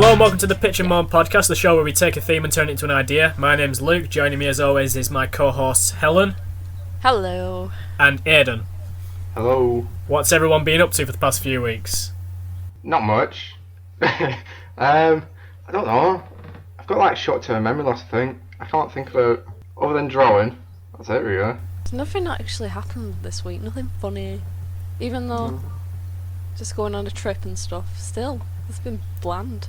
Hello and welcome to the Pitch and Moan podcast, the show where we take a theme and turn it into an idea. My name's Luke. Joining me as always is my co-hosts Helen. Hello. And Aidan. Hello. What's everyone been up to for the past few weeks? Not much. I don't know. I've got like short-term memory loss, I think. I can't think of it other than drawing. That's it, really. Nothing actually happened this week. Nothing funny. Even though just going on a trip and stuff. Still, it's been bland.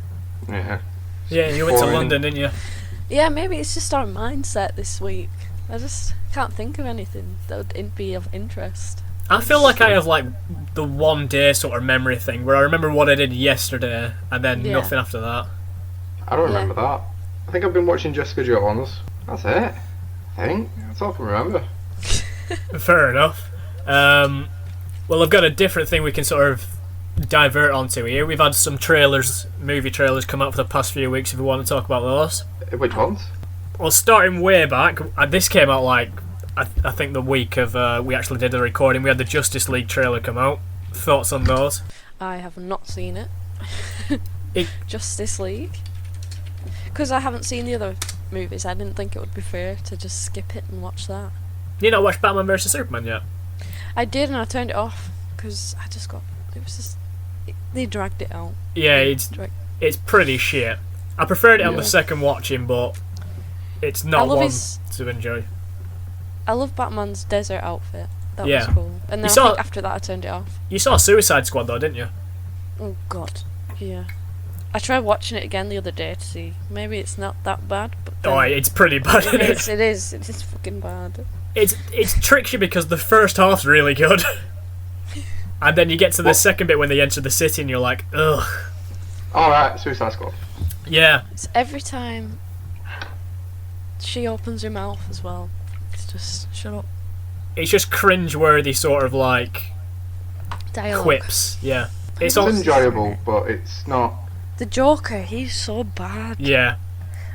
Yeah. Yeah, you went to Boring. London, didn't you? Yeah, maybe it's just our mindset this week. I just can't think of anything that would be of interest. I feel like I have like the one day sort of memory thing where I remember what I did yesterday and then nothing after that. I don't remember that. I think I've been watching Jessica Jones. That's it. I think. That's all I can remember. Fair enough. Well, I've got a different thing we can sort of divert onto here. We've had some movie trailers come out for the past few weeks if we want to talk about those. Which ones? Well, starting way back, this came out like, I think the week of we actually did the recording. We had the Justice League trailer come out. Thoughts on those? I have not seen it. Justice League. Because I haven't seen the other movies, I didn't think it would be fair to just skip it and watch that. You not watched Batman vs Superman yet? I did, and I turned it off because they dragged it out. Yeah, it's pretty shit. I preferred it on the second watching, but it's not one to enjoy. I love Batman's desert outfit. That Yeah. was cool. And then I think after that I turned it off. You saw Suicide Squad though, didn't you? Oh god, yeah. I tried watching it again the other day to see. Maybe it's not that bad, but Oh, it's pretty bad. it is fucking bad. It tricks you because the first half's really good. And then you get to the second bit when they enter the city and you're like, ugh. Alright, Suicide Squad. Yeah. It's every time she opens her mouth as well. It's just, shut up. It's just cringe-worthy sort of like Dialogue. quips. Yeah. It's enjoyable, but it's not. The Joker, he's so bad. Yeah.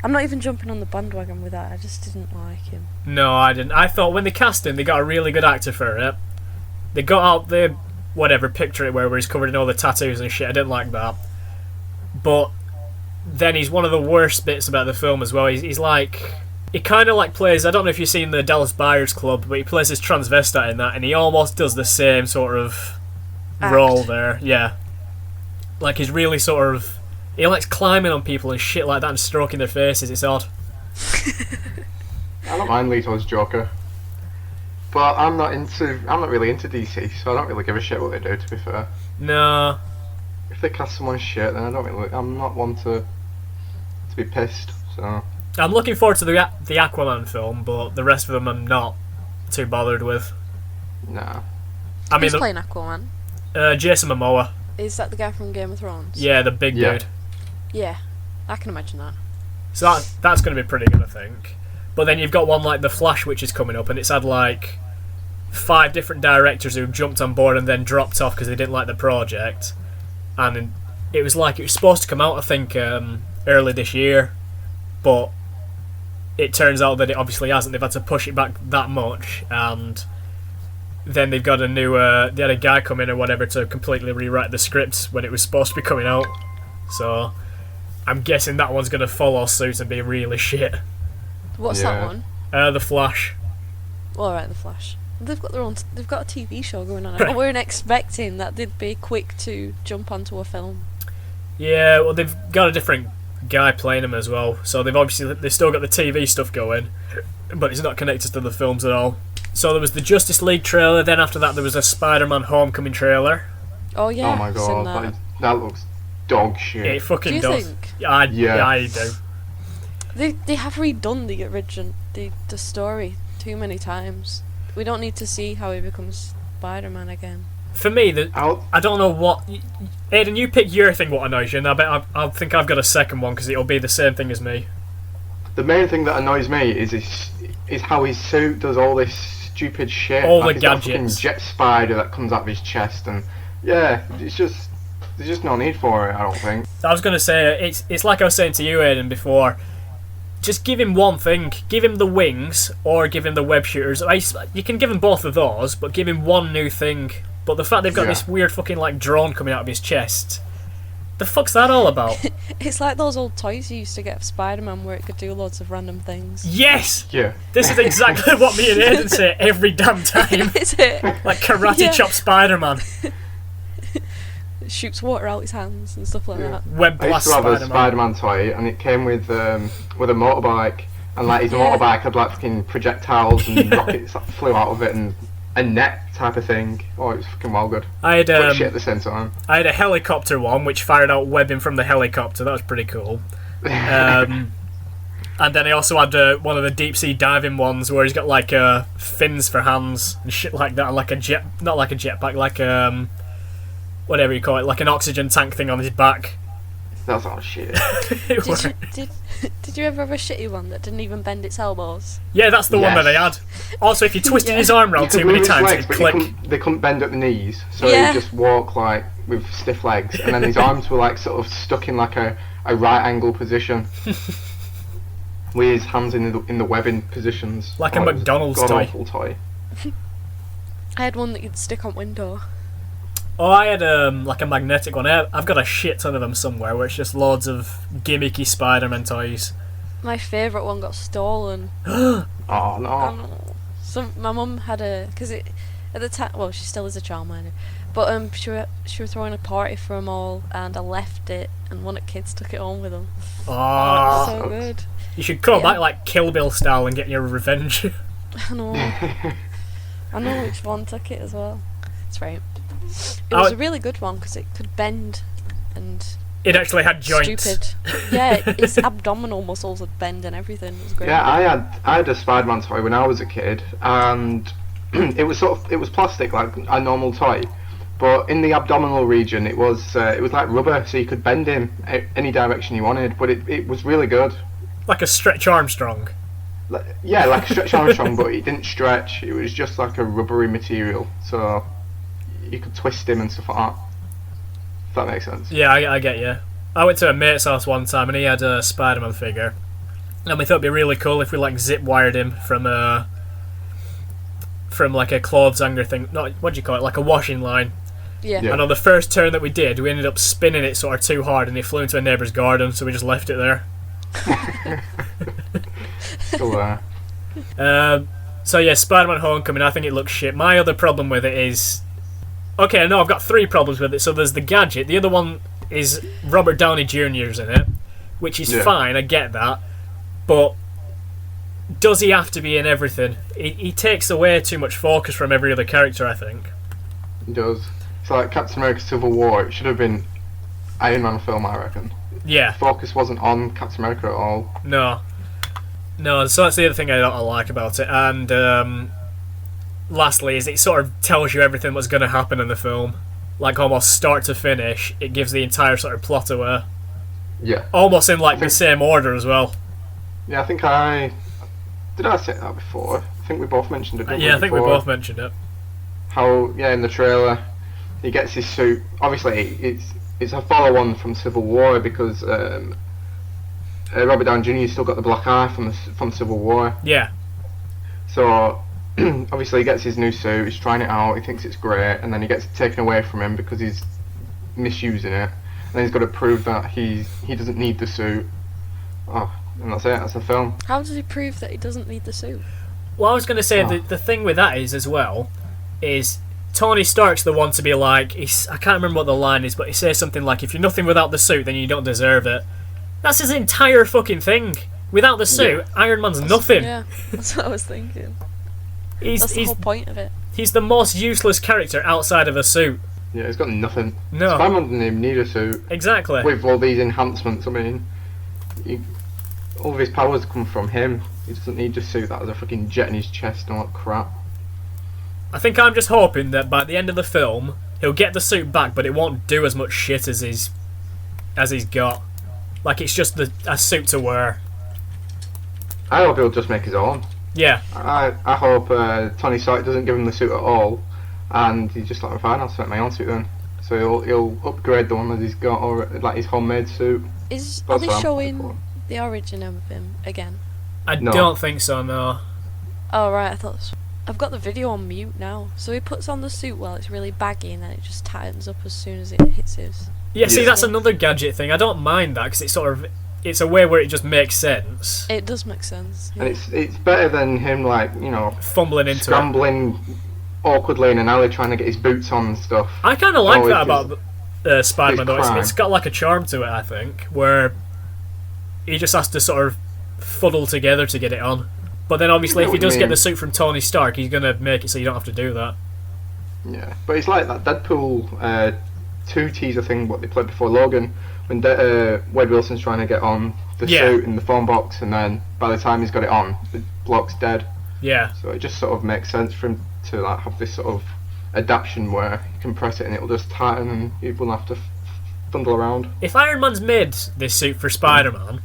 I'm not even jumping on the bandwagon with that. I just didn't like him. No, I didn't. I thought when they cast him, they got a really good actor for it. They got out the picture it where he's covered in all the tattoos and shit. I didn't like that. But then he's one of the worst bits about the film as well. He's like, he kind of like plays, I don't know if you've seen the Dallas Buyers Club, but he plays this transvestite in that, and he almost does the same sort of role there. Yeah. Like he's really sort of, he likes climbing on people and shit like that and stroking their faces. It's odd. I don't mind Leto's Joker. But I'm not really into DC, so I don't really give a shit what they do, to be fair. No. If they cast someone shit, then I'm not one to be pissed, so. I'm looking forward to the Aquaman film, but the rest of them I'm not too bothered with. Nah. I mean, Who's playing Aquaman? Jason Momoa. Is that the guy from Game of Thrones? Yeah, the big dude. Yeah, I can imagine that. So that's going to be pretty good, I think. But then you've got one like The Flash, which is coming up, and it's had like 5 different directors who jumped on board and then dropped off because they didn't like the project. And it was supposed to come out, I think, early this year, but it turns out that it obviously hasn't. They've had to push it back that much, and then they've got a new they had a guy come in or whatever to completely rewrite the script when it was supposed to be coming out. So I'm guessing that one's going to follow suit and be really shit. What's that one? The Flash. Alright, The Flash. They've got a TV show going on. I weren't expecting that they'd be quick to jump onto a film. Yeah, well they've got a different guy playing him as well, so they've still got the TV stuff going, but it's not connected to the films at all. So there was the Justice League trailer, then after that there was a Spider-Man Homecoming trailer. Oh yeah. Oh my god, that looks dog shit. It fucking do you does. think? Yeah, I do. They have redone the story too many times. We don't need to see how he becomes Spider-Man again. For me, I don't know what. Aidan, you pick your thing. What annoys you? And I think I've got a second one because it'll be the same thing as me. The main thing that annoys me is how his suit does all this stupid shit. All like the gadgets. That fucking jet spider that comes out of his chest, and yeah, there's just no need for it. I don't think. I was going to say it's like I was saying to you, Aidan, before. Just give him one thing. Give him the wings or give him the web shooters. You can give him both of those, but give him one new thing. But the fact they've got this weird fucking like drone coming out of his chest, The fuck's that all about? It's like those old toys you used to get for Spider-Man where it could do loads of random things. Yes! Yeah. This is exactly what me and Aiden say every damn time. Is it? Like Karate Chop Spider-Man. It shoots water out his hands and stuff like that. Web I used Blast to have a Spider-Man. Spider-Man toy, and it came with a motorbike, and like his motorbike had like fucking projectiles and rockets that flew out of it, and a net type of thing. Oh, it was fucking well good. I had But shit at the same time. I had a helicopter one which fired out webbing from the helicopter. That was pretty cool. And then I also had one of the deep sea diving ones where he's got like fins for hands and shit like that, and like a jet, not like a jetpack, like whatever you call it, like an oxygen tank thing on his back. That's all shit. Did you ever have a shitty one that didn't even bend its elbows? Yeah, that's the one that Yes. they had. Also, if you twisted Yeah. his arm around You could too many move his times, legs, it'd but click. they couldn't bend at the knees, so Yeah. he'd just walk like with stiff legs, and then his arms were like sort of stuck in like a right angle position, with his hands in the webbing positions. Like a it was McDonald's god-awful toy. I had one that you'd stick on window. Oh, I had like a magnetic one. I've got a shit ton of them somewhere where it's just loads of gimmicky Spider-Man toys. My favourite one got stolen. Oh I no! don't know. My mum had because at the time, well, she still is a childminder, but she was throwing a party for them all, and I left it, and one of the kids took it home with them. Oh, So good. you should come Yeah. back like Kill Bill style and get your revenge. I know. I know which one took it as well. It's right. It Oh, was a really good one because it could bend and It actually had joints. stupid. Yeah, his abdominal muscles would bend and everything. It was great. Yeah, I had a Spider-Man toy when I was a kid, and it was plastic like a normal toy, but in the abdominal region it was like rubber, so you could bend him any direction you wanted. But it was really good. Like a Stretch Armstrong. Yeah, like a Stretch Armstrong, but it didn't stretch. It was just like a rubbery material, so you could twist him and stuff like that. If that makes sense. Yeah, I get you. I went to a mate's house one time and he had a Spider-Man figure, and we thought it'd be really cool if we like zip wired him from like a clothes hanger thing. Not what do you call it? Like a washing line. Yeah. Yeah. And on the first turn that we did, we ended up spinning it sort of too hard, and he flew into a neighbour's garden. So we just left it there. Still there. So yeah, Spider-Man Homecoming, I think it looks shit. My other problem with it is... Okay, no, I've got three problems with it. So there's the gadget. The other one is Robert Downey Jr.'s in it, which is fine, I get that. But does he have to be in everything? He takes away too much focus from every other character, I think. It does. It's like Captain America Civil War. It should have been Iron Man film, I reckon. Yeah, Focus wasn't on Captain America at all. no, so that's the other thing I don't like about it. And lastly, is it sort of tells you everything that's going to happen in the film, like almost start to finish. It gives the entire sort of plot away, Yeah. almost in like the same order as well. Yeah, I think did I say that before? I think we both mentioned it. Didn't Yeah, I think we before? both mentioned it. How in the trailer he gets his suit. Obviously, it's a follow-on from Civil War because Robert Downey Jr. still got the black eye from Civil War. Yeah, So obviously he gets his new suit. He's trying it out. He thinks it's great, and then he gets it taken away from him because he's misusing it. And then he's got to prove that he doesn't need the suit. Oh, and that's it. That's the film. How does he prove that he doesn't need the suit? well, I was going to say Oh. the thing with that is as well is Tony Stark's the one to be like, I can't remember what the line is, but he says something like, if you're nothing without the suit, then you don't deserve it. That's his entire fucking thing. Without the suit, Iron Man's nothing. Yeah, that's what I was thinking. He's That's the whole point of it. he's the most useless character outside of a suit. Yeah, he's got nothing. No, Spider-Man doesn't even need a suit. exactly. With all these enhancements, I mean, all of his powers come from him. He doesn't need a suit that has a fucking jet in his chest and all that crap. I think I'm just hoping that by the end of the film, he'll get the suit back, but it won't do as much shit as he's got. Like it's just a suit to wear. I hope he'll just make his own. Yeah, I hope Tony Stark doesn't give him the suit at all, and he's just like, fine, I'll set my own suit then. So he'll upgrade the one that he's got, or like his homemade suit. Are That's they what I'm showing looking the origin of him again? I No. don't think so. No. Oh right, I thought. I've got the video on mute now. So he puts on the suit while it's really baggy, and then it just tightens up as soon as it hits his Yeah, see, Yeah. that's another gadget thing. I don't mind that because it's a way where it just makes sense. It does make sense. Yeah. And it's better than him, like, Fumbling into it. scrambling awkwardly in an alley trying to get his boots on and stuff. I kind of like Oh, that it's about Spider-Man, though. crime. It's got like a charm to it, I think, where he just has to sort of fuddle together to get it on. But then obviously, I know if he what you does get mean. the suit from Tony Stark, he's going to make it so you don't have to do that. Yeah, but it's like that Deadpool 2 teaser thing what they played before Logan, when Wade Wilson's trying to get on the Yeah. suit in the phone box, and then by the time he's got it on, the block's dead. Yeah. So it just sort of makes sense for him to like have this sort of adaptation where you can press it and it'll just tighten and you won't have to fumble around. If Iron Man's made this suit for Spider-Man,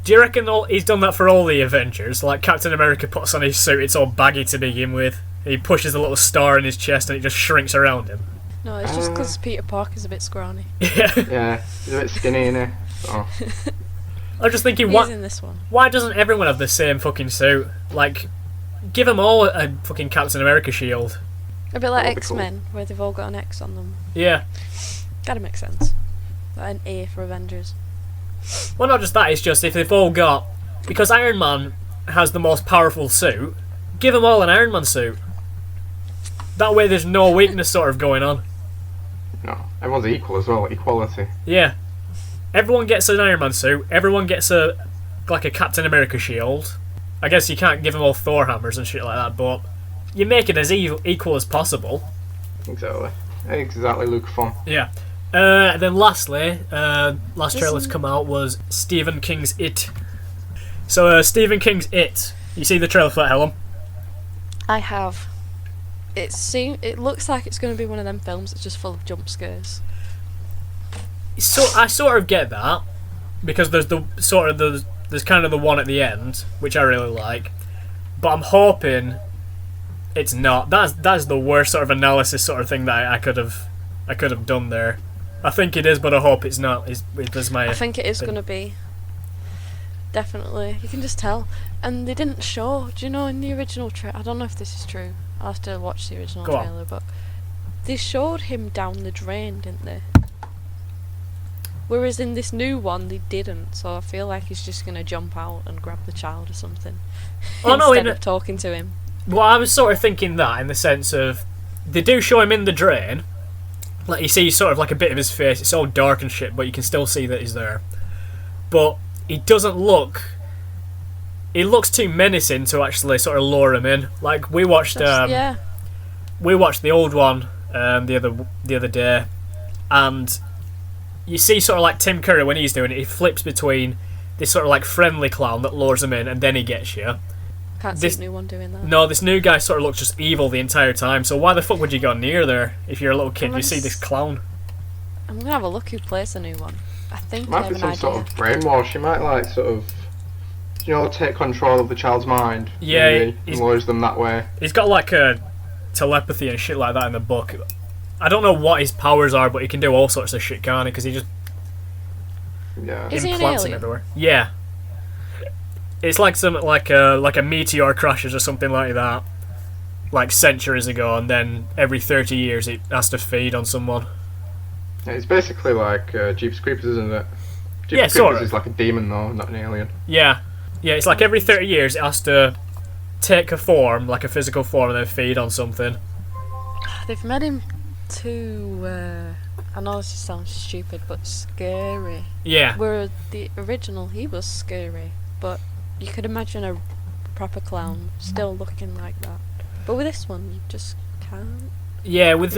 do you reckon he's done that for all the Avengers? Like Captain America puts on his suit, it's all baggy to begin with. He pushes a little star in his chest and it just shrinks around him. No, it's just because Peter Parker's a bit scrawny. Yeah. Yeah, he's a bit skinny in it. So. I'm just thinking, He's in this one. why doesn't everyone have the same fucking suit? Like, give them all a fucking Captain America shield. A bit like That'd be cool. X-Men, where they've all got an X on them. Yeah. Gotta make sense. Like an A for Avengers. Well, not just that, it's just if they've all got... Because Iron Man has the most powerful suit, give them all an Iron Man suit. That way there's no weakness sort of going on. No, everyone's equal as well, equality. Yeah. Everyone gets an Iron Man suit, everyone gets a Captain America shield. I guess you can't give them all Thor hammers and shit like that, but you make it as equal as possible. Exactly, Luke Fon. Yeah. Then lastly, last trailer to come out was Stephen King's It. So Stephen King's It. You see the trailer for that, Helen? I have. It looks like it's going to be one of them films that's just full of jump scares. So I sort of get that because there's there's kind of the one at the end which I really like, but I'm hoping it's not. That's the worst sort of analysis sort of thing that I could have done there. I think it is, but I hope it's not. I think it is going to be. Definitely, you can just tell. And they didn't show. Do you know in the original trailer? I don't know if this is true. I'll have to watch the original Go on. trailer, but they showed him down the drain, didn't they? Whereas in this new one, they didn't. So I feel like he's just gonna jump out and grab the child or something. Oh no! Instead of talking to him. Well, I was sort of thinking that in the sense of they do show him in the drain. Like you see sort of like a bit of his face. It's all dark and shit, but you can still see that he's there. But he doesn't look. He looks too menacing to actually sort of lure him in. Like we watched, Yeah. we watched the old one the other day, and you see sort of like Tim Curry when he's doing it. He flips between this sort of like friendly clown that lures him in, and then he gets you. Can't see the new one doing that. No, this new guy sort of looks just evil the entire time. So why the fuck would you go near there if you're a little kid? You see this clown. I'm gonna have a look who plays the new one. I think I Might have be an some idea. sort of brainwash. He might like sort of, take control of the child's mind. Yeah, maybe, he's- and lures them that way. He's got like a telepathy and shit like that in the book. I don't know what his powers are, but he can do all sorts of shit, can't he? Because he just Yeah. Is he an implants them alien? everywhere. Yeah, it's like a meteor crashes or something like that, like centuries ago, and then every 30 years it has to feed on someone. Yeah, it's basically like Jeep's Creepers, isn't it? Jeep's Yeah, Creepers sort of. is like a demon though, not an alien. Yeah, it's like every 30 years it has to take a form, like a physical form, and then feed on something. They've made him too. I know this sounds stupid, but scary. Yeah, Where the original, he was scary, but you could imagine a proper clown still looking like that. But with this one, you just can't. yeah. With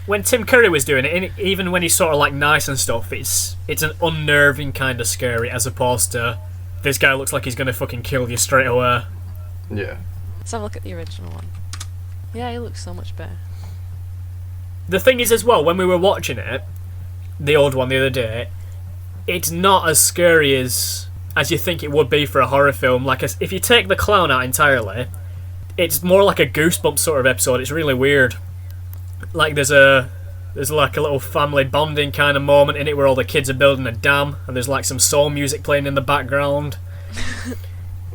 when Tim Curry was doing it, even when he's sort of like nice and stuff, it's an unnerving kind of scary, as opposed to this guy looks like he's gonna fucking kill you straight away. Yeah. Let's have a look at the original one. Yeah, he looks so much better. The thing is, as well, when we were watching it, the old one the other day, it's not as scary as you think it would be for a horror film. Like, if you take the clown out entirely, it's more like a Goosebumps sort of episode. It's really weird. Like, there's like a little family bonding kind of moment in it where all the kids are building a dam, and there's like some soul music playing in the background.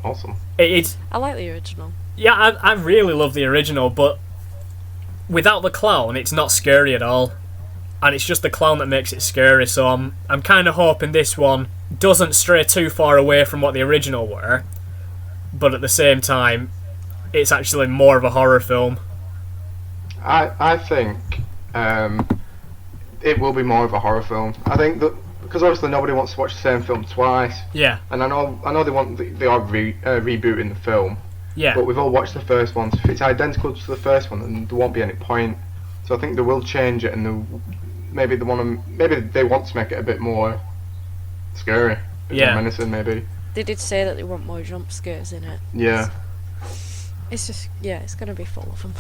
Awesome. It's I like the original. yeah, I really love the original, but without the clown, it's not scary at all. and it's just the clown that makes it scary. So I'm kind of hoping this one doesn't stray too far away from what the original were, but at the same time, it's actually more of a horror film. I think it will be more of a horror film. I think that because obviously nobody wants to watch the same film twice. Yeah. And I know they are rebooting the film. Yeah. But we've all watched the first one. So if it's identical to the first one, then there won't be any point. So I think they will change it, and maybe they want to make it a bit more scary, a bit more menacing, maybe. They did say that they want more jump scares in it. Yeah. It's just, it's gonna be full of them.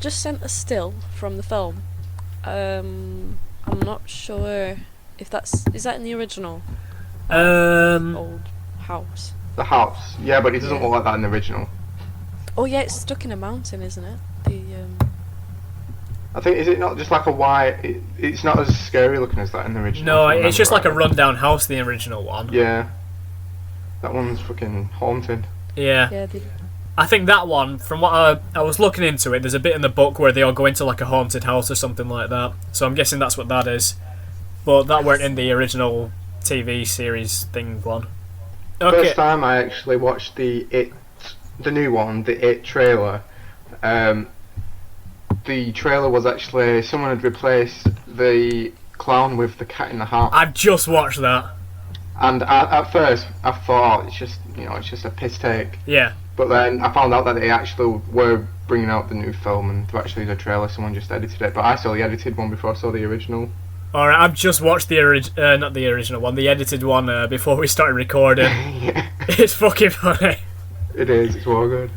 Just sent a still from the film. I'm not sure if is that in the original old house. The house, yeah, but it doesn't look like that in the original. Oh yeah, it's stuck in a mountain, isn't it? I think, is it not just like a white? It's not as scary looking as that in the original. No, it's just like a rundown house, the original one. Yeah, that one's fucking haunted. Yeah. Yeah. I think that one, from what I was looking into it, there's a bit in the book where they all go into like a haunted house or something like that. So I'm guessing that's what that is. But that weren't in the original TV series thing one. Okay. First time I actually watched the new one, the It trailer. The trailer was actually someone had replaced the clown with the Cat in the Hat. I've just watched that. And at first I thought it's just a piss take. Yeah. But then I found out that they actually were bringing out the new film, and to actually the trailer, someone just edited it. But I saw the edited one before I saw the original. Alright, I've just watched the not the original one, the edited one before we started recording. Yeah. It's fucking funny. It is, it's well good.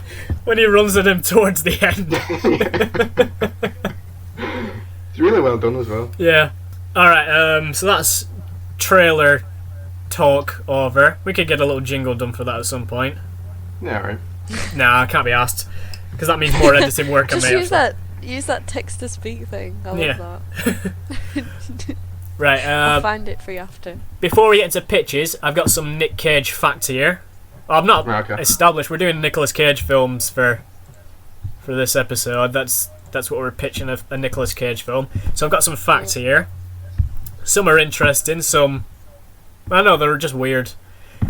When he runs at him towards the end. It's really well done as well. Yeah. Alright, so that's trailer talk over. We could get a little jingle done for that at some point. Yeah, right. Nah, I can't be asked. Because that means more editing work on Just me. use that text to speak thing. I love that. Right, I'll find it for you after. Before we get into pitches, I've got some Nick Cage facts here. Well, I've not established. We're doing Nicolas Cage films for this episode. That's what we're pitching, a Nicolas Cage film. So I've got some facts here. Some are interesting, some... I know, they're just weird.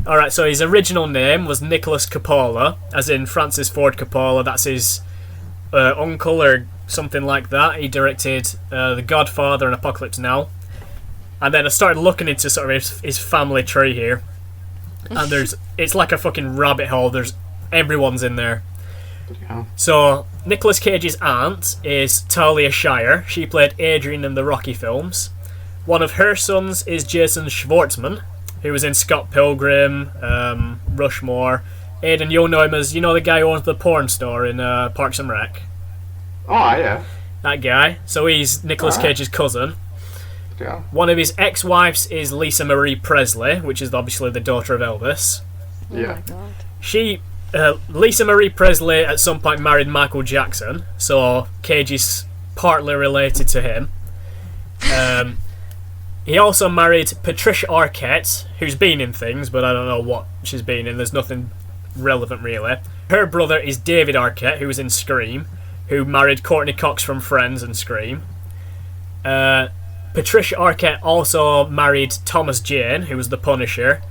Alright, so his original name was Nicholas Coppola, as in Francis Ford Coppola. That's his uncle or something like that. He directed The Godfather and Apocalypse Now. And then I started looking into sort of his family tree here. And it's like a fucking rabbit hole. Everyone's in there. Yeah. So, Nicolas Cage's aunt is Talia Shire. She played Adrian in the Rocky films. One of her sons is Jason Schwartzman, who was in Scott Pilgrim, Rushmore. Aidan, you'll know him as, the guy who owns the porn store in Parks and Rec. Oh, yeah. That guy. So he's Nicolas Cage's cousin. Yeah. One of his ex-wives is Lisa Marie Presley, which is obviously the daughter of Elvis. Yeah. Oh my god. Lisa Marie Presley at some point married Michael Jackson, so Cage is partly related to him. He also married Patricia Arquette, who's been in things, but I don't know what she's been in. There's nothing relevant, really. Her brother is David Arquette, who was in Scream, who married Courtney Cox from Friends and Scream. Patricia Arquette also married Thomas Jane, who was the Punisher,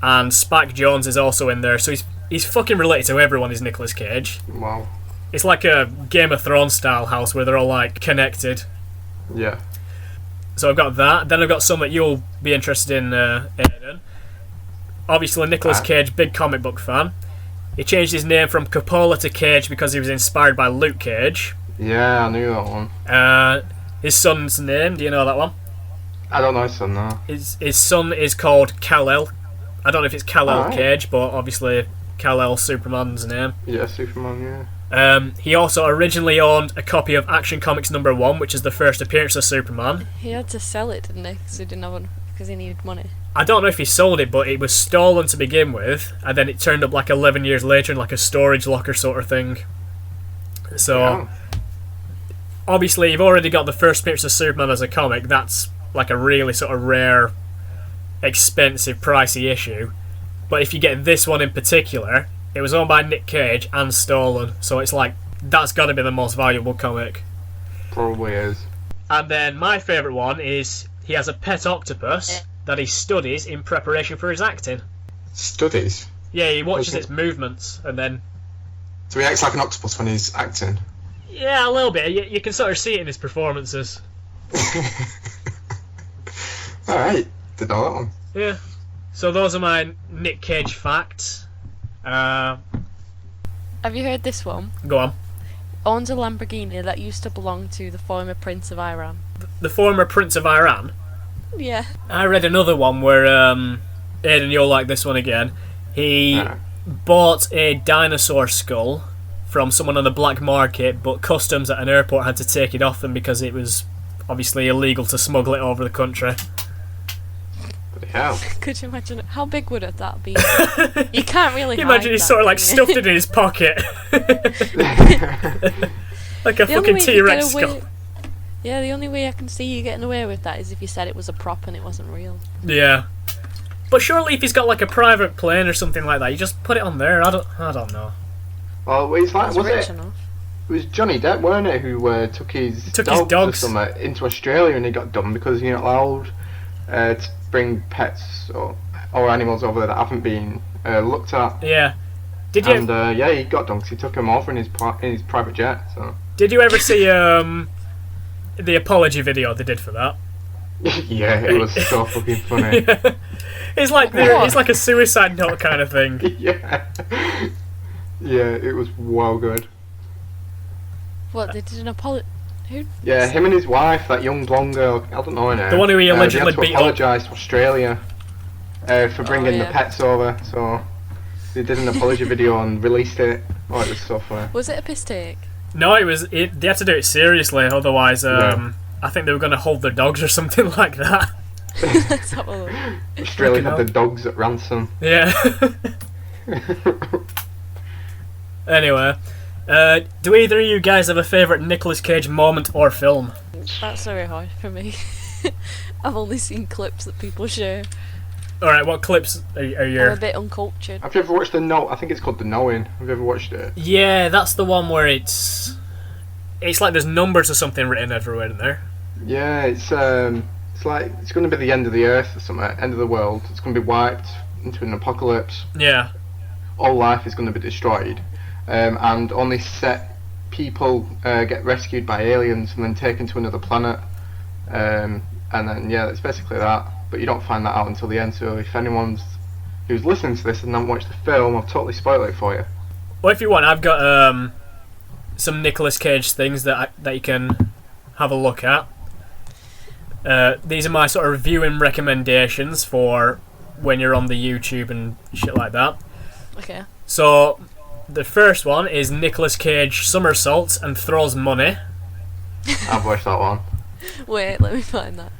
and Spike Jonze is also in there, so he's fucking related to everyone, is Nicolas Cage. Wow. It's like a Game of Thrones style house where they're all like connected. Yeah. So I've got that. Then I've got some that you'll be interested in, Aidan. Obviously, Nicolas Cage, big comic book fan. He changed his name from Coppola to Cage because he was inspired by Luke Cage. Yeah, I knew that one. His son's name, do you know that one? I don't know his son, no. His son is called Kal-El. I don't know if it's Kal-El Cage, but obviously Kal-El Superman's name. Yeah, Superman, yeah. He also originally owned a copy of Action Comics #1, which is the first appearance of Superman. He had to sell it, didn't he? Because he didn't have one, because he needed money. I don't know if he sold it, but it was stolen to begin with, and then it turned up like 11 years later in like a storage locker sort of thing. So, obviously, you've already got the first appearance of Superman as a comic. That's like a really sort of rare, expensive, pricey issue. But if you get this one in particular, it was owned by Nick Cage and stolen, so it's like, that's got to be the most valuable comic. Probably is. And then my favourite one is he has a pet octopus that he studies in preparation for his acting. Studies? Yeah, he watches its movements and then... So he acts like an octopus when he's acting? Yeah, a little bit. You can sort of see it in his performances. Alright, didn't know that one. Yeah. So those are my Nick Cage facts. Have you heard this one? Go on. Owns a Lamborghini that used to belong to the former Prince of Iran. The former Prince of Iran? Yeah. I read another one where, Aidan, you'll like this one again. He bought a dinosaur skull from someone on the black market, but customs at an airport had to take it off them because it was obviously illegal to smuggle it over the country. Bloody hell. Could you imagine it? How big would that be? You can't really Can you imagine hide he's that, sort of like can you? stuffed it in his pocket? Like a The only fucking way you could T-Rex get away- skull. Yeah, the only way I can see you getting away with that is if you said it was a prop and it wasn't real. Yeah. But surely if he's got like a private plane or something like that, you just put it on there. I don't know. Well, it's like, That's was rich it? enough. It was Johnny Depp, weren't it, who took his Took his dogs, dogs. or something into Australia and he got done because you're not allowed to bring pets or animals over there that haven't been looked at. Yeah. Did you And yeah, he got done because he took him over in his private jet. So Did you ever see the apology video they did for that? yeah, it was so fucking funny. It's like it's like a suicide note kind of thing. Yeah, yeah, it was well good. What, they did an apology? Who? Yeah, him and his wife, that young blonde girl, I don't know her name. The one who he allegedly they beat had up. to apologise to Australia for bringing the yeah. pets over. So they did an apology video and released it. Oh, it was so funny. Was it a piss take? No, they had to do it seriously, otherwise Yeah. I think they were going to hold their dogs or something like that. Let's have a look. Australia had Fucking the dogs at ransom. Yeah. Anyway, do either of you guys have a favourite Nicolas Cage moment or film? That's very hard for me. I've only seen clips that people share. Alright, what clips are I'm a your... bit uncultured. Have you ever watched I think it's called The Knowing. Have you ever watched it? Yeah, that's the one where it's like there's numbers or something written everywhere in there. Yeah, it's like it's going to be the end of the earth or something, end of the world. It's going to be wiped into an apocalypse. Yeah. All life is going to be destroyed, and only set people get rescued by aliens and then taken to another planet. And then yeah, it's basically that. But you don't find that out until the end. So if anyone's who's listening to this and haven't watched the film, I've totally spoiled it for you. Well, if you want, I've got some Nicolas Cage things that you can have a look at. These are my sort of viewing recommendations for when you're on the YouTube and shit like that. Okay. So, the first one is Nicolas Cage somersaults and throws money. I've watched that one. Wait, let me find that.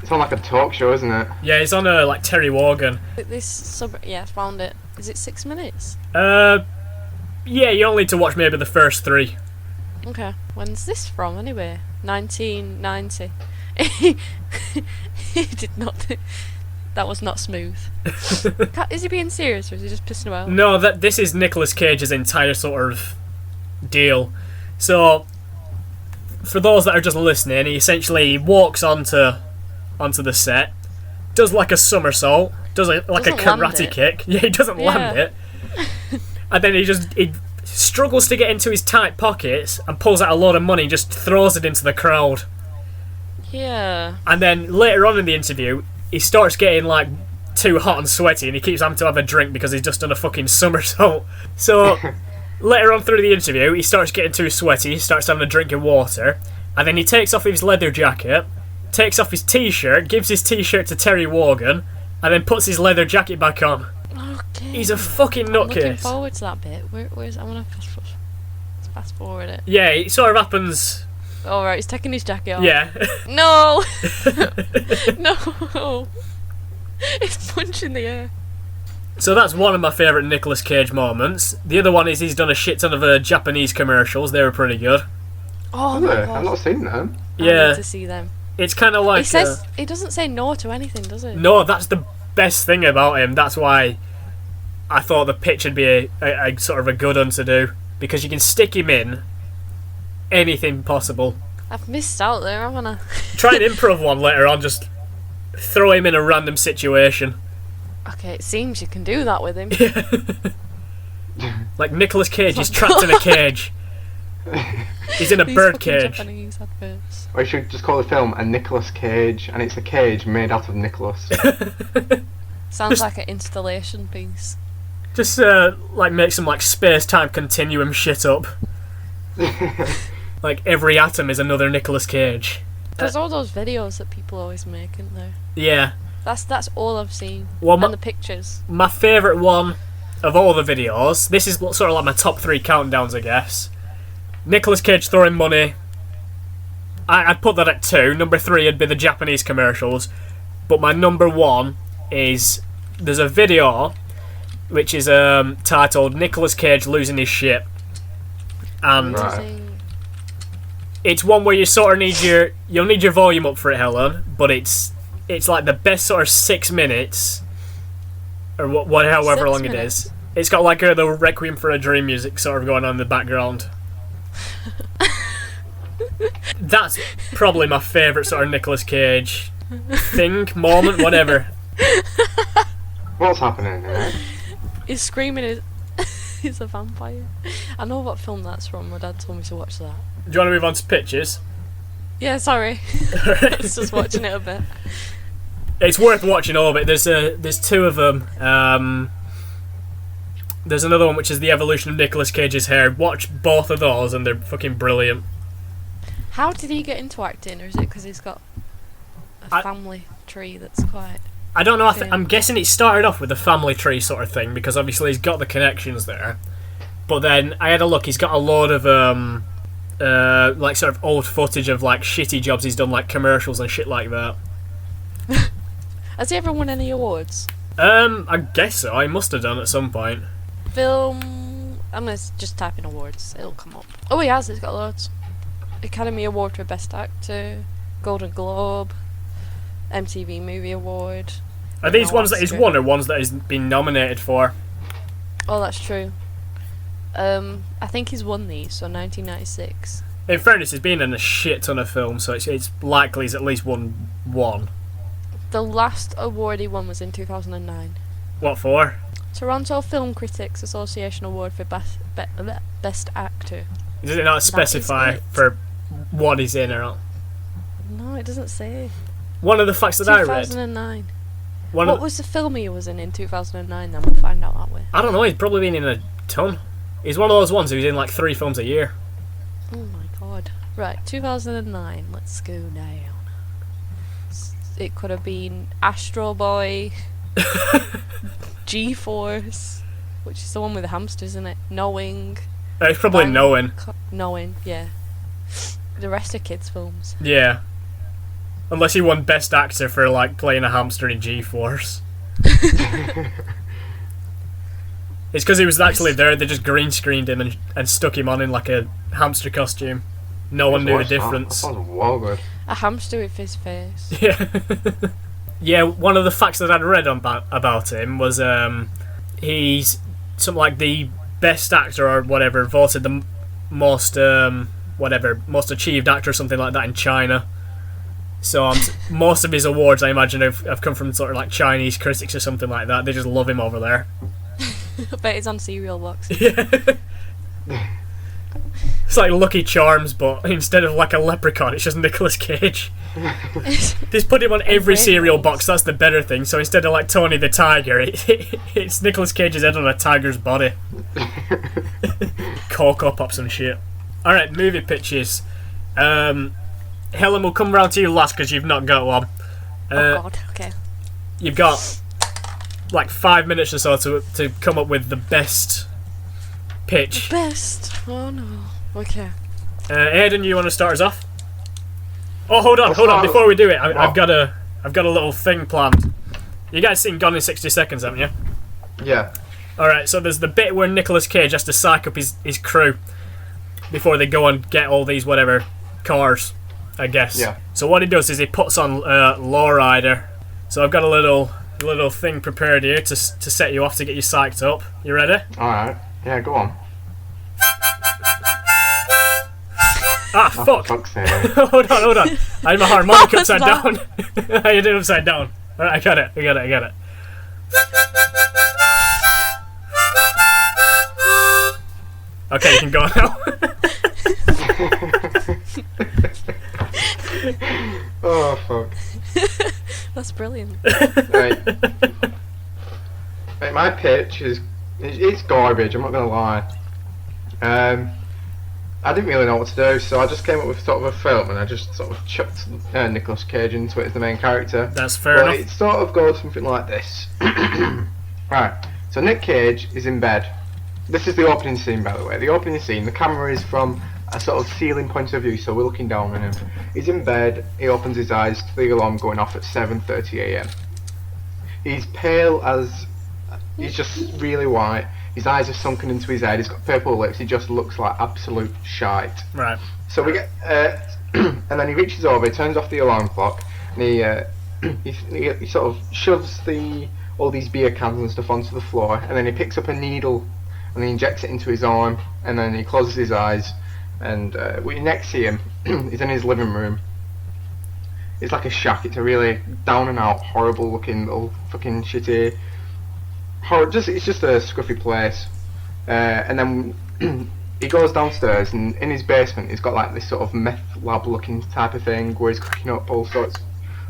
It's on like a talk show, isn't it? Yeah, it's on like Terry Wogan. Yeah, found it. Is it 6 minutes? Yeah, you only need to watch maybe the first 3. Okay. When's this from anyway? 1990. He did not. That was not smooth. Is he being serious or is he just pissing about? No, this is Nicolas Cage's entire sort of deal. So, for those that are just listening, he essentially walks onto the set, does like a somersault, does like a Doesn't land karate it. kick. Yeah, he doesn't land it. And then he struggles to get into his tight pockets and pulls out a load of money and just throws it into the crowd. Yeah. And then later on in the interview, he starts getting like too hot and sweaty and he keeps having to have a drink because he's just done a fucking somersault. So later on through the interview, he starts getting too sweaty, he starts having a drink of water, and then he takes off his leather jacket, takes off his t-shirt, gives his t-shirt to Terry Wogan, and then puts his leather jacket back on. Okay. He's a fucking I'm looking nutcase. forward to that bit. Where's I want to fast forward it. Yeah, it sort of happens. All right, he's taking his jacket off. Yeah. No. No. It's punching the air. So that's one of my favourite Nicolas Cage moments. The other one is he's done a shit ton of Japanese commercials. They were pretty good. Oh Have my they? I've god. not seen them. I Yeah. need to see them. It's kind of like... He says he doesn't say no to anything, does he? No, that's the best thing about him. That's why I thought the pitch would be a sort of a good one to do. Because you can stick him in anything possible. I've missed out there, haven't I? Try and improv one later on. Just throw him in a random situation. Okay, it seems you can do that with him. Like Nicolas Cage, he's trapped in a cage. He's in a These bird fucking cage. Japanese adverts. Or you should just call the film A Nicolas Cage, and it's a cage made out of Nicholas. Sounds like an installation piece. Just like make some like space-time continuum shit up. Like every atom is another Nicolas Cage. There's all those videos that people always make, isn't there? Yeah. That's all I've seen. Well, and the pictures. My favourite one of all the videos, this is sort of like my top 3 countdowns, I guess. Nicolas Cage throwing money. I'd put that at 2. Number 3 would be the Japanese commercials. But my number 1 is... There's a video which is titled Nicolas Cage Losing His Shit. And it's one where you sort of need you'll need your volume up for it, Helen, but it's like the best sort of 6 minutes, or however long it is. It's got like the Requiem for a Dream music sort of going on in the background. That's probably my favourite sort of Nicolas Cage thing, moment, whatever. What's happening here? He's screaming he's a vampire. I know what film that's from. My dad told me to watch that. Do you want to move on to pictures? Yeah, sorry. I was just watching it a bit. It's worth watching all of it. There's 2 of them. There's another one which is the evolution of Nicolas Cage's hair. Watch both of those and they're fucking brilliant. How did he get into acting, or is it because he's got a family tree that's quite... I don't know. I'm guessing it started off with a family tree sort of thing, because obviously he's got the connections there. But then I had a look. He's got a load of like sort of old footage of like shitty jobs he's done, like commercials and shit like that. Has he ever won any awards? I guess so. I must have done at some point. Film... I'm going to just type in awards. It'll come up. Oh, he has. He's got loads. Academy Award for Best Actor, Golden Globe, MTV Movie Award. Are these ones that he's won or ones that he's been nominated for? Oh, that's true. I think he's won these, so 1996. In fairness, he's been in a shit ton of films, so it's likely he's at least won one. The last award he won was in 2009. What for? Toronto Film Critics Association Award for Best Actor. Does it not specify for what he's in or not? No, it doesn't say. One of the facts that I read... 2009. What was the film he was in 2009 then? We'll find out that way. I don't know, he's probably been in a ton. He's one of those ones who's in like 3 films a year. Oh my god. Right, 2009. Let's go down. It could have been Astro Boy, G-Force, which is the one with the hamsters in it. Knowing. It's probably Knowing. Knowing, yeah. The rest are kids' films. Yeah. Unless he won Best Actor for like playing a hamster in G-Force. It's because he was actually there. They just green screened him and stuck him on in like a hamster costume. No one knew the difference. That sounds well good. A hamster with his face. Yeah. Yeah, one of the facts that I'd read about him was he's something like the best actor or whatever, voted the most most achieved actor or something like that in China. So most of his awards, I imagine, have come from sort of like Chinese critics or something like that. They just love him over there. I bet he's on cereal boxes. Yeah. It's like Lucky Charms, but instead of like a leprechaun, it's just Nicolas Cage. Just put him on every cereal box, that's the better thing. So instead of like Tony the Tiger, it's Nicolas Cage's head on a tiger's body. Cocoa Pops and shit. Alright, movie pitches. Helen, we'll come round to you last because you've not got one. Oh god, okay. You've got like 5 minutes or so to come up with the best pitch. Best? Oh no. Okay. Aidan, you want to start us off? Oh, hold on. Before we do it, I've got a little thing planned. You guys seen Gone in 60 Seconds, haven't you? Yeah. Alright, so there's the bit where Nicolas Cage has to psych up his crew before they go and get all these whatever cars, I guess. Yeah. So what he does is he puts on Lowrider. So I've got a little thing prepared here to set you off, to get you psyched up. You ready? Alright. Yeah, go on. Ah, Oh, fuck. for fuck's sake. hold on. I had my harmonic What was upside that? down. I did it upside down. Alright, I got it. Okay, you can go now. Oh, fuck. That's brilliant. Right. Right, my pitch is it's garbage. I'm not gonna lie. I didn't really know what to do, so I just came up with sort of a film, and I just sort of chucked Nicolas Cage into it as the main character. That's fair But enough. it sort of goes something like this. Right. So Nick Cage is in bed. This is the opening scene, by the way. The opening scene. The camera is from a sort of ceiling point of view, so we're looking down on him. He's in bed. He opens his eyes to the alarm going off at 7:30 a.m. He's pale as. He's just really white. His eyes are sunken into his head. He's got purple lips. He just looks like absolute shite. Right. So we get, and then he reaches over. He turns off the alarm clock, and he sort of shoves all these beer cans and stuff onto the floor, and then he picks up a needle, and he injects it into his arm, and then he closes his eyes, and we next see him. He's in his living room. It's like a shack. It's a really down and out, horrible looking little fucking shitty. It's just a scruffy place, and then he goes downstairs, and in his basement he's got like this sort of meth lab looking type of thing where he's cooking up all sorts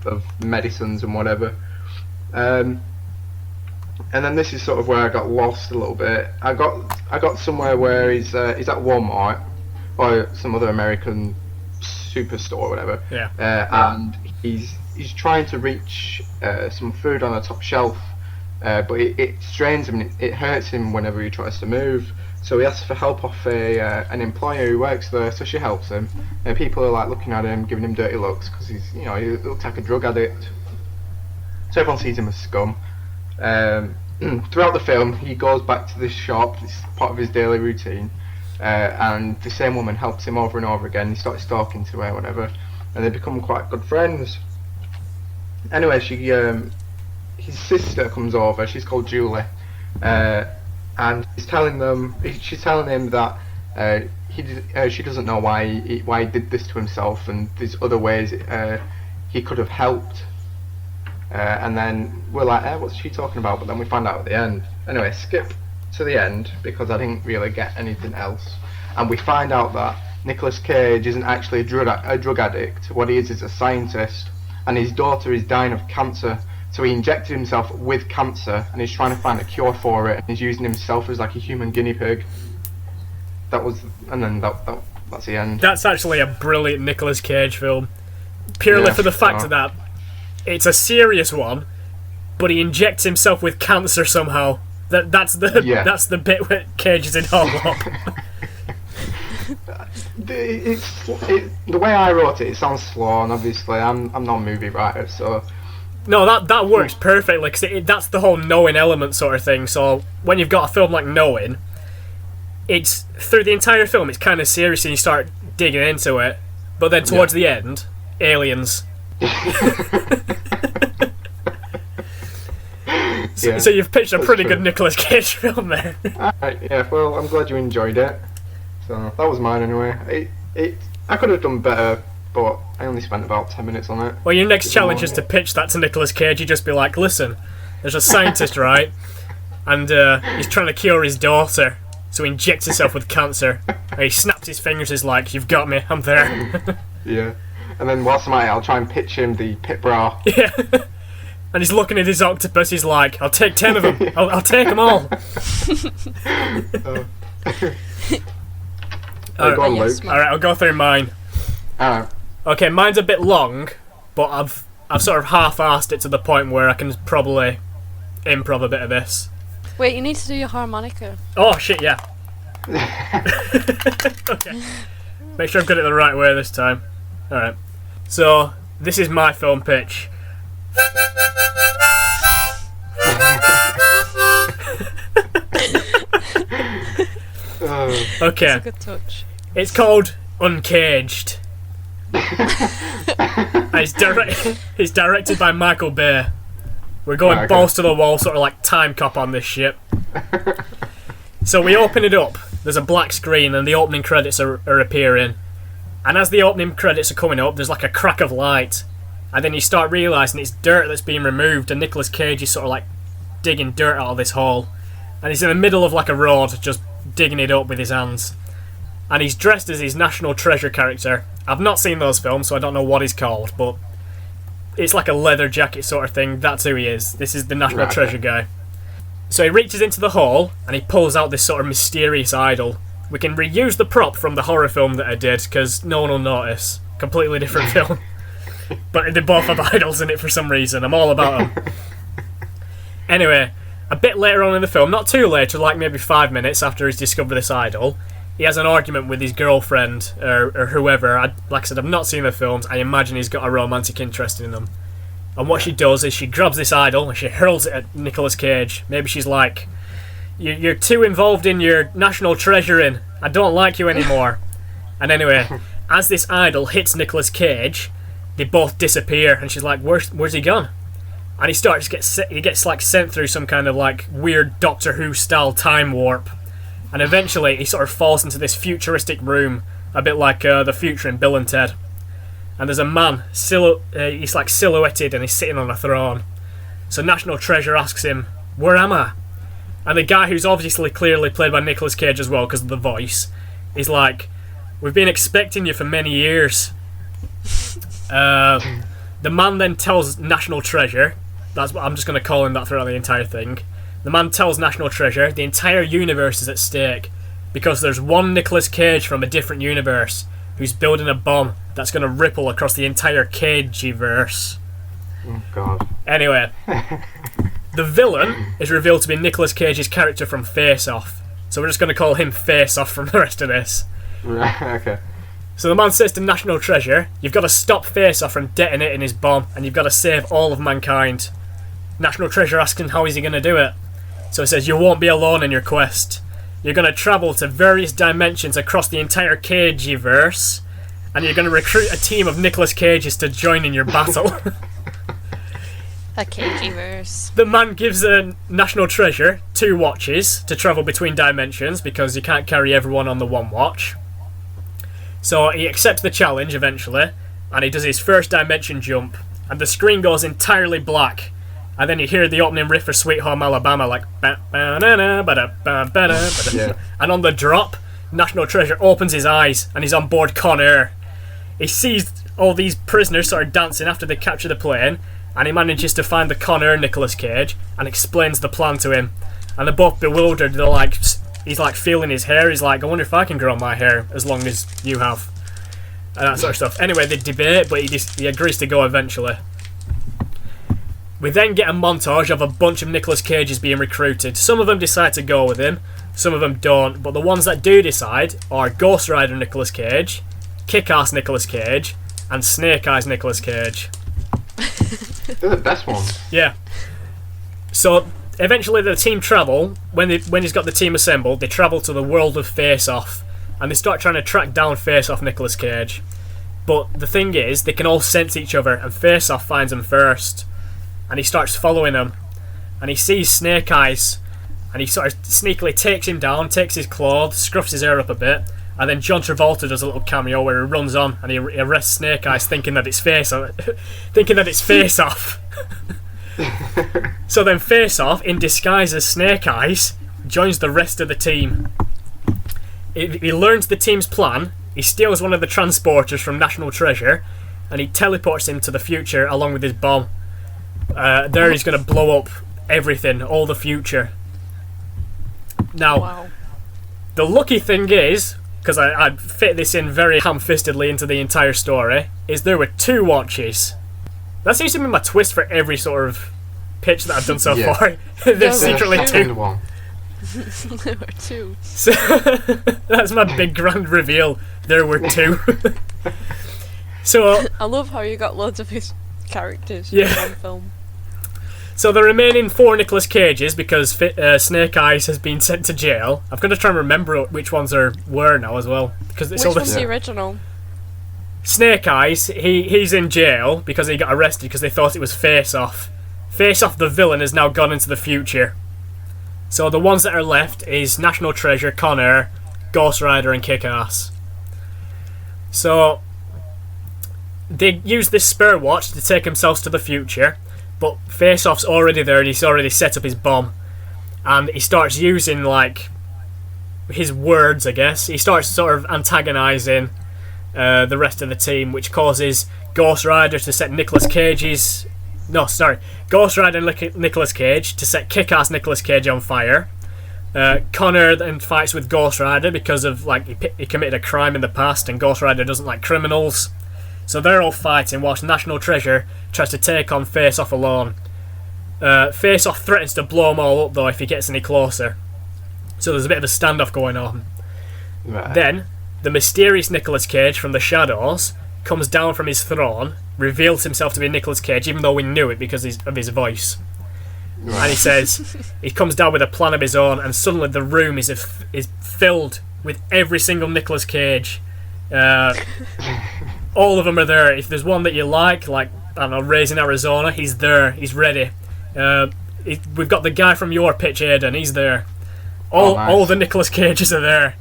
of medicines and whatever. And then this is sort of where I got lost a little bit. I got somewhere where he's at Walmart or some other American superstore or whatever. Yeah. And he's trying to reach some food on the top shelf. But it strains him and it hurts him whenever he tries to move. So he asks for help off an employer who works there. So she helps him. And people are like looking at him, giving him dirty looks because he looks like a drug addict. So everyone sees him as scum. Throughout the film, he goes back to this shop. It's part of his daily routine. And the same woman helps him over and over again. He starts talking to her, whatever, and they become quite good friends. Anyway, his sister comes over. She's called Julie, and she's telling him that she doesn't know why he did this to himself, and there's other ways he could have helped. And then we're like, what's she talking about? But then we find out at the end. Anyway, skip to the end because I didn't really get anything else, and we find out that Nicolas Cage isn't actually a drug addict. What he is a scientist, and his daughter is dying of cancer. So he injected himself with cancer, and he's trying to find a cure for it. And he's using himself as like a human guinea pig. That's the end. That's actually a brilliant Nicolas Cage film. Purely for the fact that it's a serious one, but he injects himself with cancer somehow. That's the bit where Cage is in horror. The way I wrote it sounds slow, and obviously I'm not a movie writer, so. No, that works perfectly because that's the whole knowing element sort of thing. So when you've got a film like Knowing, it's through the entire film it's kind of serious and you start digging into it, but then towards the end, aliens. So you've pitched a pretty good Nicolas Cage film there. Alright, yeah. Well, I'm glad you enjoyed it. So that was mine anyway. I could have done better, but I only spent about 10 minutes on it. Well, your next challenge is to pitch that to Nicolas Cage. You just be like, listen, there's a scientist, right? And he's trying to cure his daughter. So he injects himself with cancer. And he snaps his fingers, he's like, you've got me, I'm there. Yeah. And then whilst I'm at it, I'll try and pitch him the pit bra. Yeah. And he's looking at his octopus, he's like, I'll take 10 of them. I'll take them all. Go on, Luke. Alright, I'll go through mine. Alright. Okay, mine's a bit long, but I've sort of half-arsed it to the point where I can probably improv a bit of this. Wait, you need to do your harmonica. Oh shit, yeah. Okay. Make sure I've got it the right way this time. Alright. So, this is my film pitch. Okay. That's a good touch. It's called Uncaged. And it's directed by Michael Bay. We're going balls to the wall, sort of like Time Cop on this shit. So we open it up. There's a black screen, and the opening credits are appearing. And as the opening credits are coming up, there's like a crack of light, and then you start realising it's dirt that's being removed, and Nicolas Cage is sort of like digging dirt out of this hole, and he's in the middle of like a road, just digging it up with his hands. And he's dressed as his National Treasure character. I've not seen those films, so I don't know what he's called, but it's like a leather jacket sort of thing. That's who he is. This is the National Treasure guy. So he reaches into the hole, and he pulls out this sort of mysterious idol. We can reuse the prop from the horror film that I did, because no one will notice. Completely different film. But they both have idols in it for some reason. I'm all about them. Anyway, a bit later on in the film, not too later, like maybe 5 minutes after he's discovered this idol, he has an argument with his girlfriend, or whoever. Like I said, I've not seen the films. I imagine he's got a romantic interest in them. And what she does is she grabs this idol and she hurls it at Nicolas Cage. Maybe she's like, you're too involved in your National Treasuring. I don't like you anymore. And anyway, as this idol hits Nicolas Cage, they both disappear. And she's like, where's he gone? And he gets like sent through some kind of like weird Doctor Who style time warp. And eventually he sort of falls into this futuristic room, a bit like the future in Bill and Ted. And there's a man, he's like silhouetted and he's sitting on a throne. So National Treasure asks him, where am I? And the guy, who's obviously clearly played by Nicolas Cage as well because of the voice, is like, we've been expecting you for many years. The man then tells National Treasure, that's what I'm just going to call him that throughout the entire thing. The man tells National Treasure the entire universe is at stake because there's one Nicolas Cage from a different universe who's building a bomb that's going to ripple across the entire Cage-verse. Oh, God. Anyway, the villain is revealed to be Nicolas Cage's character from Face Off. So we're just going to call him Face Off from the rest of this. Okay. So the man says to National Treasure, you've got to stop Face Off from detonating his bomb, and you've got to save all of mankind. National Treasure asks him how is he going to do it. So he says, you won't be alone in your quest. You're going to travel to various dimensions across the entire Cage-verse, and you're going to recruit a team of Nicolas Cages to join in your battle. A Cage-verse. The man gives a National Treasure 2 watches to travel between dimensions because you can't carry everyone on the one watch. So he accepts the challenge eventually, and he does his first dimension jump, and the screen goes entirely black. And then you hear the opening riff for Sweet Home Alabama, like Yeah. And on the drop, National Treasure opens his eyes and he's on board Con Air. He sees all these prisoners sort of dancing after they capture the plane, and he manages to find the Con Air Nicolas Cage and explains the plan to him. And they're both bewildered. They're like, he's like feeling his hair. He's like, I wonder if I can grow my hair as long as you have, and that sort of stuff. Anyway, they debate, but he agrees to go eventually. We then get a montage of a bunch of Nicolas Cages being recruited. Some of them decide to go with him, some of them don't, but the ones that do decide are Ghost Rider Nicolas Cage, Kick-Ass Nicolas Cage, and Snake Eyes Nicolas Cage. They're the best ones. Yeah. So eventually the team travel, when he's got the team assembled, they travel to the world of Face Off, and they start trying to track down Face Off Nicolas Cage. But the thing is, they can all sense each other, and Face Off finds them first. And he starts following him, and he sees Snake Eyes, and he sort of sneakily takes him down, takes his clothes, scruffs his hair up a bit, and then John Travolta does a little cameo where he runs on and he arrests Snake Eyes, thinking that it's Face Off. So then Face Off, in disguise as Snake Eyes, joins the rest of the team. He learns the team's plan. He steals one of the transporters from National Treasure, and he teleports him to the future along with his bomb. There he's going to blow up everything, all the future. Now, Wow. the lucky thing is, because I fit this in very ham-fistedly into the entire story, is there were 2 watches. That seems to be my twist for every sort of pitch that I've done so Yeah. far. There's There were secretly 2. Second one. There were 2. So that's my big grand reveal. There were 2. So I love how you got loads of his characters Yeah. in one film. So the remaining 4 Nicolas Cages, because Snake Eyes has been sent to jail. I'm going to try and remember which ones were now as well, because it's Which all was the the original? Snake Eyes. He's in jail because he got arrested because they thought it was Face Off. Face Off, the villain, has now gone into the future. So the ones that are left is National Treasure, Con Air, Ghost Rider, and Kick-Ass. So they use this spare watch to take themselves to the future, but Face Off's already there and he's already set up his bomb. And he starts using, like, his words, I guess. He starts sort of antagonising the rest of the team, which causes Ghost Rider to set Nicolas Cage to set Kick-Ass Nicolas Cage on fire. Connor then fights with Ghost Rider because of, like, he committed a crime in the past and Ghost Rider doesn't like criminals. So they're all fighting whilst National Treasure tries to take on Face Off alone. Face Off threatens to blow them all up though if he gets any closer. So there's a bit of a standoff going on. Right. Then the mysterious Nicolas Cage from the shadows comes down from his throne, reveals himself to be Nicolas Cage, even though we knew it because of his voice. Right. And he says he comes down with a plan of his own, and suddenly the room is filled with every single Nicolas Cage. All of them are there. If there's one that you like, I don't know, Raising Arizona, he's there. He's ready. We've got the guy from your pitch, Aiden. He's there. All the Nicolas Cages are there.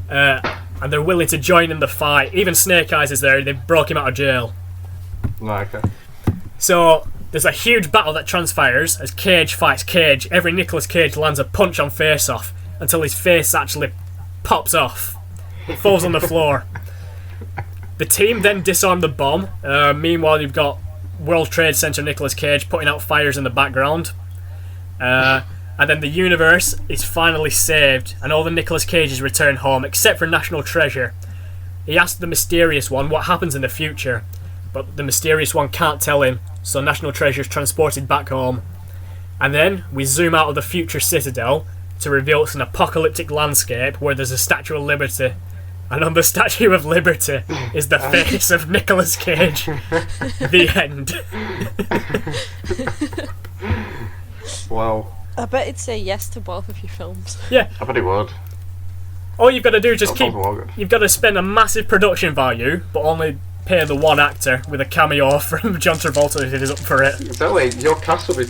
And they're willing to join in the fight. Even Snake Eyes is there. They broke him out of jail. Okay. So there's a huge battle that transpires as Cage fights Cage. Every Nicolas Cage lands a punch on Face Off until his face actually pops off. It falls on the floor. The team then disarm the bomb. Meanwhile, you've got World Trade Center Nicolas Cage putting out fires in the background. And then the universe is finally saved, and all the Nicolas Cages return home, except for National Treasure. He asks the mysterious one what happens in the future, but the mysterious one can't tell him, so National Treasure is transported back home. And then we zoom out of the future Citadel to reveal it's an apocalyptic landscape where there's a Statue of Liberty. And on the Statue of Liberty is the face of Nicolas Cage. The end. Wow. I bet it'd say yes to both of your films. Yeah. I bet it would. All you've got to do is just That keep... sounds well good. You've got to spend a massive production value, but only pay the one actor with a cameo from John Travolta if he's up for it. Exactly. Your cast will be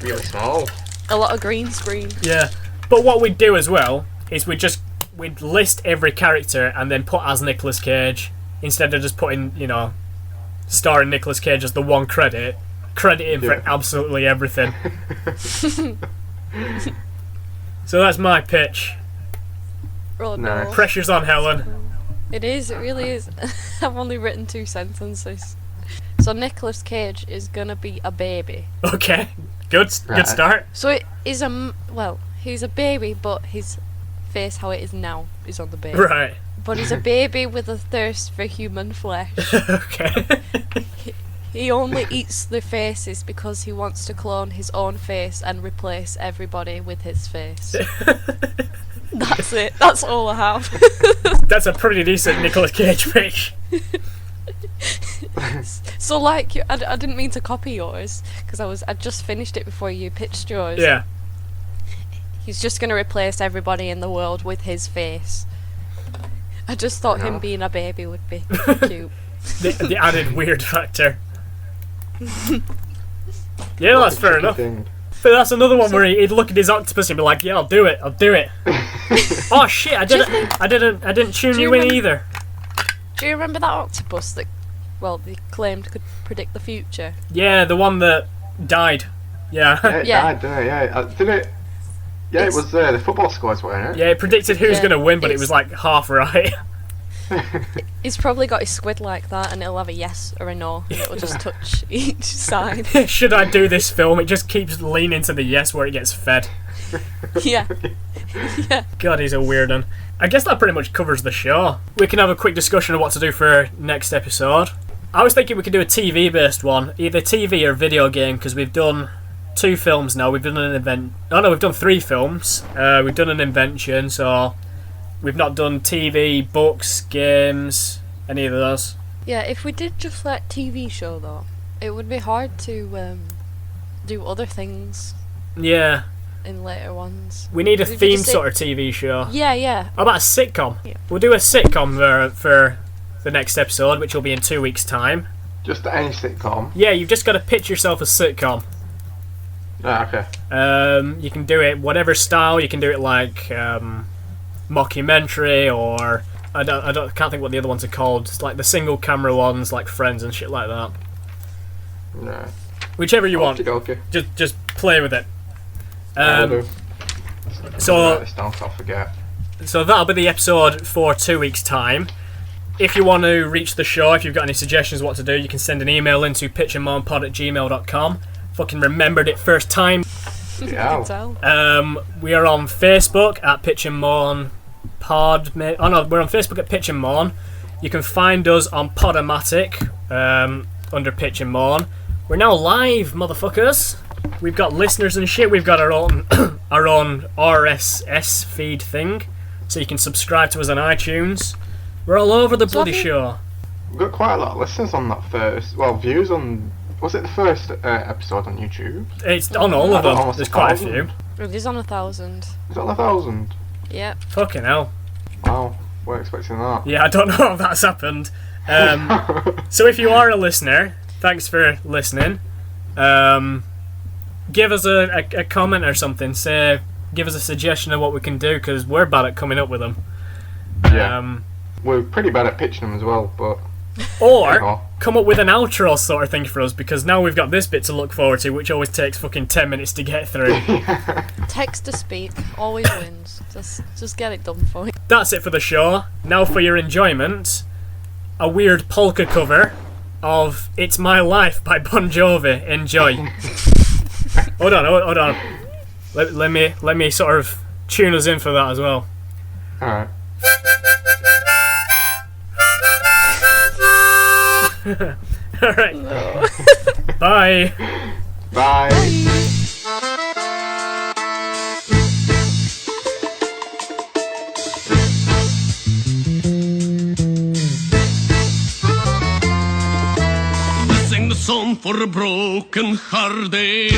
really small. A lot of green screen. Yeah. But what we'd do as well is we'd list every character and then put as Nicolas Cage, instead of just putting, starring Nicolas Cage as the one credit. Credit him for absolutely everything. So that's my pitch. Oh, Nice. no. Pressure's on Helen. It really is. I've only written 2 sentences. So Nicolas Cage is gonna be a baby. Okay. Good Right. start. So it is he's a baby, but his face, how it is now, is on the baby. Right. But he's a baby with a thirst for human flesh. Okay. He only eats the faces because he wants to clone his own face and replace everybody with his face. That's it. That's all I have. That's a pretty decent Nicolas Cage pitch. So I didn't mean to copy yours because I just finished it before you pitched yours. Yeah. He's just gonna replace everybody in the world with his face. I just thought him being a baby would be cute. The added weird factor. Yeah, that's fair enough. Thing. But that's another one where he'd look at his octopus and be like, "Yeah, I'll do it. Oh shit! I didn't tune you in either. Do you remember that octopus that, they claimed could predict the future? Yeah, the one that died. Yeah. Yeah, it Yeah. died, didn't it? Yeah. Did it? Yeah, It's- it was the football squads, weren't it? Yeah, it predicted who's Yeah, going to win, but it it's- was like half right. He's probably got his squid like that, and it'll have a yes or a no, and it'll just touch each side. Should I do this film? It just keeps leaning to the yes where it gets fed. Yeah. Yeah. God, he's a weird one. I guess that pretty much covers the show. We can have a quick discussion of what to do for next episode. I was thinking we could do a TV-based one, either TV or video game, because we've done 2 films now. We've done an event. Oh no, we've done 3 films. We've done an invention, so we've not done TV, books, games, any of those. Yeah, if we did just like TV show though, it would be hard to do other things Yeah, in later ones. we need a If you theme just say- sort of TV show. Yeah. How about a sitcom? Yeah. We'll do a sitcom for the next episode, which will be in 2 weeks' time. Just any sitcom. Yeah, you've just got to pitch yourself a sitcom. Ah, okay. You can do it whatever style. You can do it like mockumentary or can't think what the other ones are called. It's like the single camera ones, like Friends and shit like that. Right. Whichever you want. Okay. Just play with it. I'll do. So Write this down so I'll forget. So that'll be the episode for 2 weeks' time. If you want to reach the show, if you've got any suggestions what to do, you can send an email into pitchandmoanpod@gmail.com. Fucking remembered it first time. Yeah. We are on Facebook at Pitch and Moan Pod. Oh no, we're on Facebook at Pitch and Moan. You can find us on Podomatic under Pitch and Moan. We're now live, motherfuckers. We've got listeners and shit. We've got our own our own RSS feed thing, so you can subscribe to us on iTunes. We're all over the bloody show. We've got quite a lot of listeners on that first. Well, views on. Was it the first episode on YouTube? It's on all of them. There's quite a few. It is on 1,000. Is it on 1,000? Yep. Fucking hell. Wow, we're expecting that. Yeah, I don't know if that's happened. So if you are a listener, thanks for listening. Give us a comment or something. Give us a suggestion of what we can do, because we're bad at coming up with them. Yeah. We're pretty bad at pitching them as well, but... Or come up with an outro sort of thing for us, because now we've got this bit to look forward to, which always takes fucking 10 minutes to get through. Text to speak always wins. Just get it done for you. That's it for the show. Now for your enjoyment, a weird polka cover of It's My Life by Bon Jovi. Enjoy. Hold on. Let me sort of tune us in for that as well. Alright. Alright. Bye. Bye. Sing the song for a broken hearted.